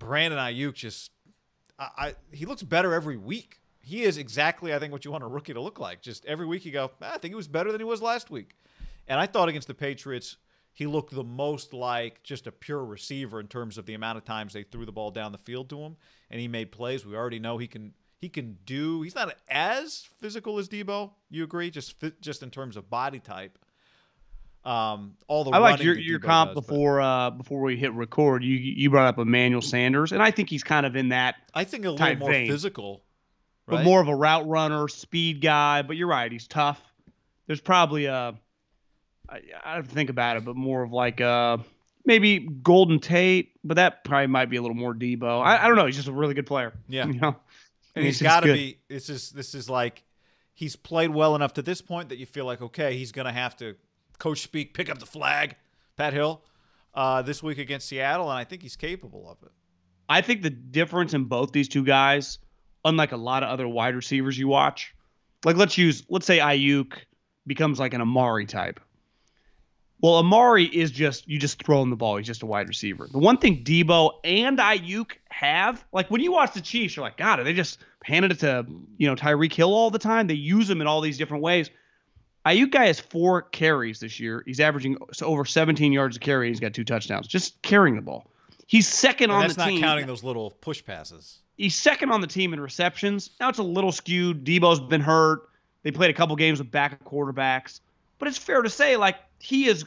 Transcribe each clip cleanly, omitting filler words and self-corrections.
Brandon Aiyuk just he looks better every week. He is exactly, I think, what you want a rookie to look like. Just every week you go, I think he was better than he was last week. And I thought against the Patriots, he looked the most like just a pure receiver in terms of the amount of times they threw the ball down the field to him, and he made plays. We already know he can do. He's not as physical as Deebo. You agree? Just in terms of body type. All the I like running your comp does, before we hit record. You brought up Emmanuel Sanders, and I think he's kind of in that. I think a little more physical, right? But more of a route runner, speed guy. But you're right, he's tough. There's probably I have to think about it, but more of like maybe Golden Tate, but that probably might be a little more Deebo. I don't know. He's just a really good player. Yeah, you know? And he's got to be. This is like he's played well enough to this point that you feel like, okay, he's gonna have to. Coach speak, pick up the flag, Pat Hill, this week against Seattle, and I think he's capable of it. I think the difference in both these two guys, unlike a lot of other wide receivers you watch, like let's say Aiyuk becomes like an Amari type. Well, Amari is you just throw him the ball. He's just a wide receiver. The one thing Deebo and Aiyuk have, like when you watch the Chiefs, you're like, God, are they just handing it to Tyreek Hill all the time? They use him in all these different ways. Aiyuk guy has 4 carries this year. He's averaging over 17 yards a carry. He's got 2 touchdowns. Just carrying the ball. He's second on the team. That's not counting those little push passes. He's second on the team in receptions. Now it's a little skewed. Deebo's been hurt. They played a couple games with backup quarterbacks. But it's fair to say, like, his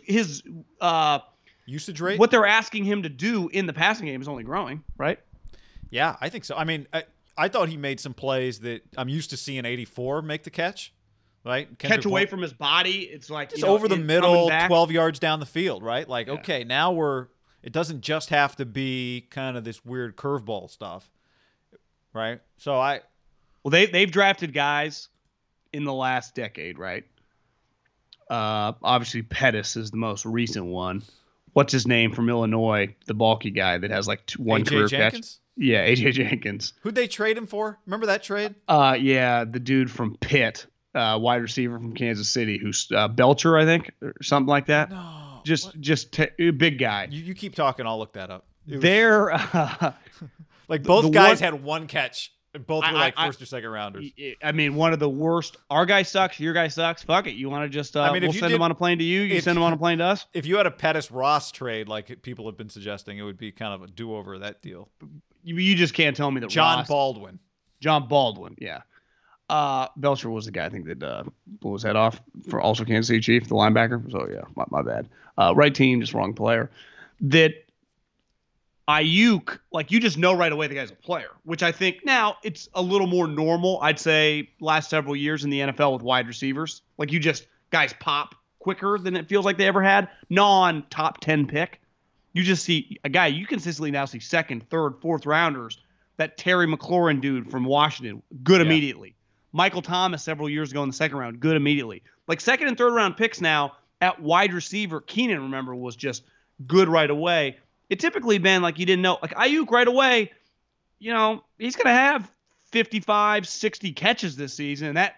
usage rate, what they're asking him to do in the passing game is only growing, right? Yeah, I think so. I mean, I thought he made some plays that I'm used to seeing 84 make the catch. Right? Catch away from his body. It's like just over the middle, 12 yards down the field, right? Like, yeah. Okay, now it doesn't just have to be kind of this weird curveball stuff, right? So they've drafted guys in the last decade, right? Obviously Pettis is the most recent one. What's his name from Illinois? The bulky guy that has like one career catch. Yeah, AJ Jenkins. Who'd they trade him for? Remember that trade? Yeah, the dude from Pitt. Wide receiver from Kansas City, who's Belcher, I think, or something like that. No, big guy. You keep talking, I'll look that up. They're like both guys had one catch, and both were like first or second rounders. I mean, one of the worst. Our guy sucks. Your guy sucks. Fuck it. You want to just? We'll send him on a plane to you. You send him on a plane to us. If you had a Pettis Ross trade, like people have been suggesting, it would be kind of a do-over of that deal. You just can't tell me that John Baldwin, yeah. Belcher was the guy I think that blew his head off for also Kansas City Chief, the linebacker. So yeah, my bad. Right team, just wrong player. That Aiyuk, like you just know right away the guy's a player, which I think now it's a little more normal. I'd say last several years in the NFL with wide receivers, like guys pop quicker than it feels like they ever had. Non-top 10 pick, you just see a guy. You consistently now see second, third, fourth rounders. That Terry McLaurin dude from Washington, good immediately. Michael Thomas several years ago in the second round, good immediately. Like second and third round picks now at wide receiver. Keenan, remember, was just good right away. It typically been like you didn't know. Like Aiyuk right away, he's going to have 55, 60 catches this season. And that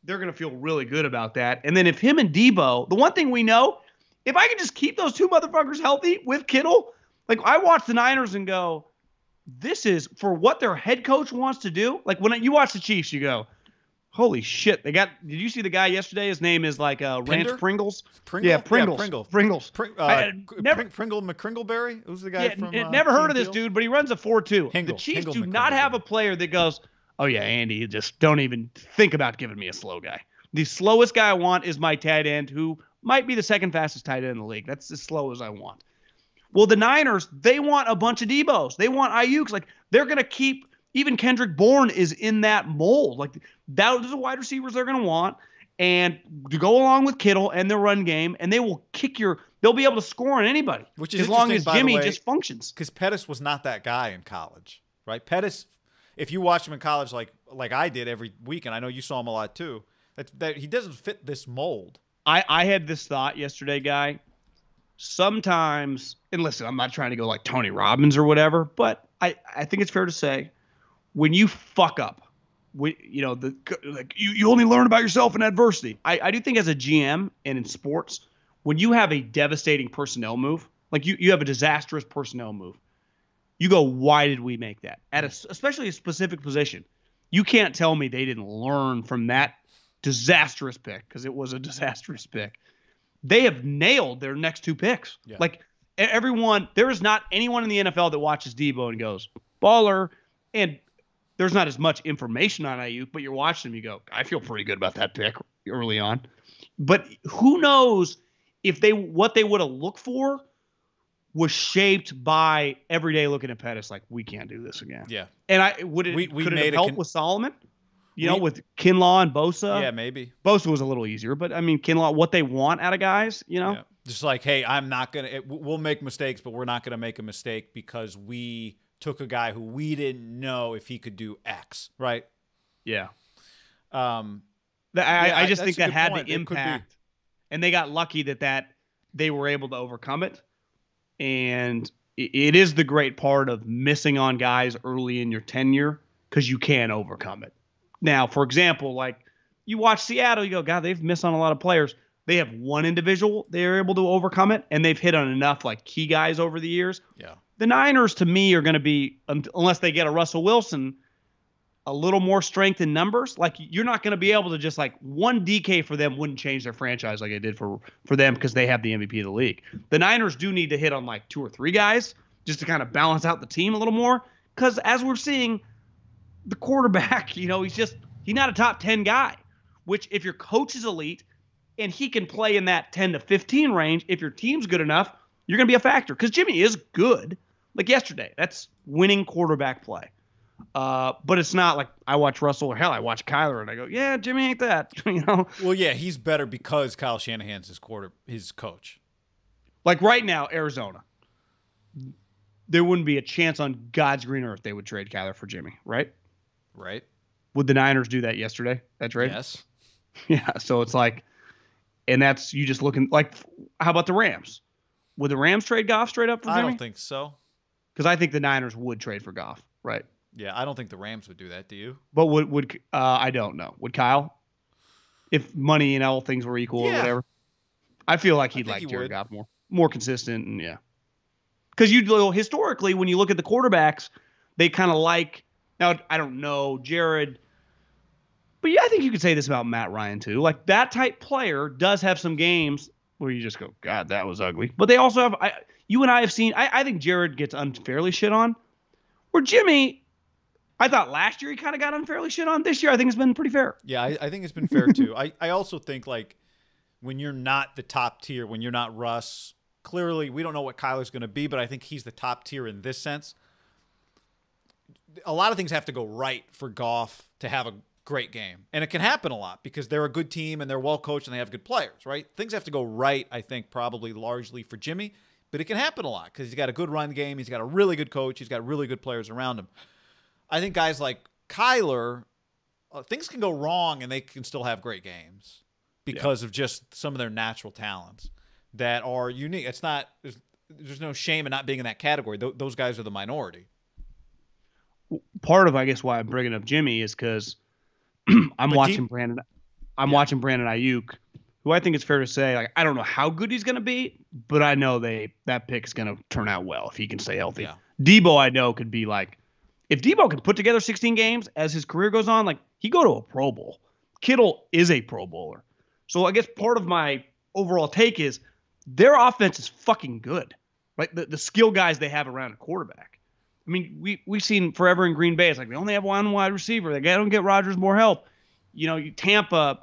they're going to feel really good about that. And then if him and Deebo, the one thing we know, if I can just keep those two motherfuckers healthy with Kittle, like I watch the Niners and go, this is for what their head coach wants to do. Like when you watch the Chiefs, you go, holy shit! Did you see the guy yesterday? His name is like Ranch Pringles. Yeah, Pringles. Pringle McCringleberry. Who's the guy from? Never heard of this dude, but he runs a 4.2. The Chiefs Hingle do not have a player that goes, oh yeah, Andy, you just don't even think about giving me a slow guy. The slowest guy I want is my tight end, who might be the second fastest tight end in the league. That's as slow as I want. Well, the Niners, they want a bunch of Deebos. They want Aiyuks. Like they're gonna keep. Even Kendrick Bourne is in that mold. Like those are wide receivers they're going to want, and to go along with Kittle and their run game, and they will they'll be able to score on anybody, which is as long as Jimmy just functions. Because Pettis was not that guy in college, right? Pettis, if you watch him in college, like I did every week, and I know you saw him a lot too, that he doesn't fit this mold. I had this thought yesterday, Guy. Sometimes, and listen, I'm not trying to go like Tony Robbins or whatever, but I think it's fair to say, when you fuck up, you only learn about yourself in adversity. I do think as a GM and in sports, when you have a devastating personnel move, like you have a disastrous personnel move, you go, why did we make that? Especially a specific position. You can't tell me they didn't learn from that disastrous pick, because it was a disastrous pick. They have nailed their next 2 picks. Yeah. Like, everyone, there is not anyone in the NFL that watches Deebo and goes, baller. And there's not as much information on Aiyuk, but you're watching him, you go, I feel pretty good about that pick early on. But who knows if what they would have looked for was shaped by every day looking at Pettis like, we can't do this again. Yeah. And could it have helped with Solomon? With Kinlaw and Bosa? Yeah, maybe. Bosa was a little easier, but I mean, Kinlaw, what they want out of guys, Yeah. Just like, hey, I'm not going to – we'll make mistakes, but we're not going to make a mistake because we took a guy who we didn't know if he could do X, right? Yeah. I just think that had the impact. And they got lucky that they were able to overcome it. And it is the great part of missing on guys early in your tenure, because you can overcome it. Now, for example, like you watch Seattle, you go, God, they've missed on a lot of players. They have one individual they're able to overcome it, and they've hit on enough like key guys over the years. Yeah. The Niners, to me, are going to be, unless they get a Russell Wilson, a little more strength in numbers. Like, you're not going to be able to just like one DK for them wouldn't change their franchise like it did for them, because they have the MVP of the league. The Niners do need to hit on like 2 or 3 guys just to kind of balance out the team a little more, because as we're seeing, the quarterback, he's not a top 10 guy, which if your coach is elite and he can play in that 10 to 15 range, if your team's good enough, you're going to be a factor, because Jimmy is good. Like yesterday, that's winning quarterback play. But it's not like I watch Russell, or hell, I watch Kyler and I go, yeah, Jimmy ain't that, Well, yeah, he's better because Kyle Shanahan's his coach. Like right now, Arizona, there wouldn't be a chance on God's green earth they would trade Kyler for Jimmy, right? Right. Would the Niners do that yesterday? That trade? Yes. Yeah. So it's like, and that's you just looking like, how about the Rams? Would the Rams trade Goff straight up for Jimmy? I don't think so. Because I think the Niners would trade for Goff, right? Yeah, I don't think the Rams would do that. Do you? But would I don't know. Would Kyle? If money and all things were equal or whatever. I feel like he'd like Jared Goff more consistent, and yeah. Because historically, when you look at the quarterbacks, they kind of like, now I don't know Jared, but yeah, I think you could say this about Matt Ryan too. Like that type player does have some games where you just go, God, that was ugly. But they also have, you and I have seen, I think Jared gets unfairly shit on. Where Jimmy, I thought last year he kind of got unfairly shit on. This year I think it's been pretty fair. Yeah, I think it's been fair too. I also think like when you're not the top tier, when you're not Russ, clearly we don't know what Kyler's going to be, but I think he's the top tier in this sense. A lot of things have to go right for Goff to have a great game. And it can happen a lot because they're a good team and they're well coached and they have good players, right? Things have to go right, I think, probably largely for Jimmy, but it can happen a lot because he's got a good run game. He's got a really good coach. He's got really good players around him. I think guys like Kyler, things can go wrong and they can still have great games because of just some of their natural talents that are unique. It's not, there's no shame in not being in that category. Those guys are the minority. Part of, I guess, why I'm bringing up Jimmy is because I'm watching Brandon Aiyuk, who I think it's fair to say, like, I don't know how good he's going to be, but I know that pick is going to turn out well if he can stay healthy. Yeah. Deebo, I know, could be like, if Deebo can put together 16 games as his career goes on, like, he go to a Pro Bowl. Kittle is a Pro Bowler. So I guess part of my overall take is their offense is fucking good, right? The skill guys they have around a quarterback. I mean, we've seen forever in Green Bay. It's like they only have one wide receiver. They don't get Rodgers more help. Tampa,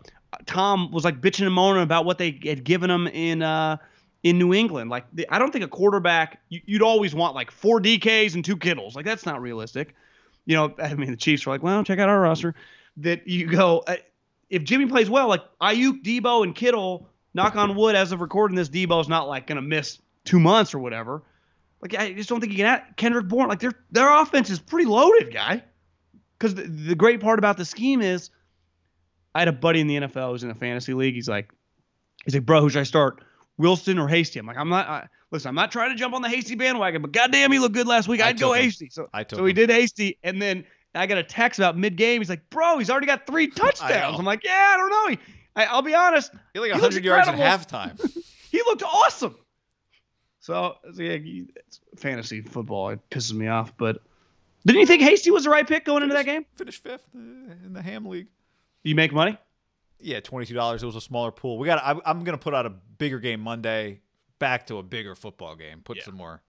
Tom was like bitching and moaning about what they had given him in New England. Like, I don't think a quarterback, you'd always want like 4 DKs and 2 Kittles. Like, that's not realistic. I mean, the Chiefs are like, well, check out our roster. That you go, if Jimmy plays well, like Aiyuk, Deebo, and Kittle, knock on wood, as of recording this, Deebo's not like going to miss 2 months or whatever. Like, I just don't think you can add Kendrick Bourne. Like, their offense is pretty loaded, guy. Because the great part about the scheme is, I had a buddy in the NFL who's in a fantasy league. He's like, bro, who should I start, Wilson or Hasty? I'm like, I'm not trying to jump on the Hasty bandwagon, but goddamn, he looked good last week. I'd go Hasty. So he did Hasty, and then I got a text about mid-game. He's like, bro, he's already got 3 touchdowns. I'm like, yeah, I don't know. I'll be honest. He like 100 yards at halftime. He looked awesome. So yeah, it's fantasy football. It pisses me off. But didn't you think Hasty was the right pick going into that game? Finished fifth in the Ham League. You make money? Yeah, $22. It was a smaller pool. I'm going to put out a bigger game Monday, back to a bigger football game. Put some more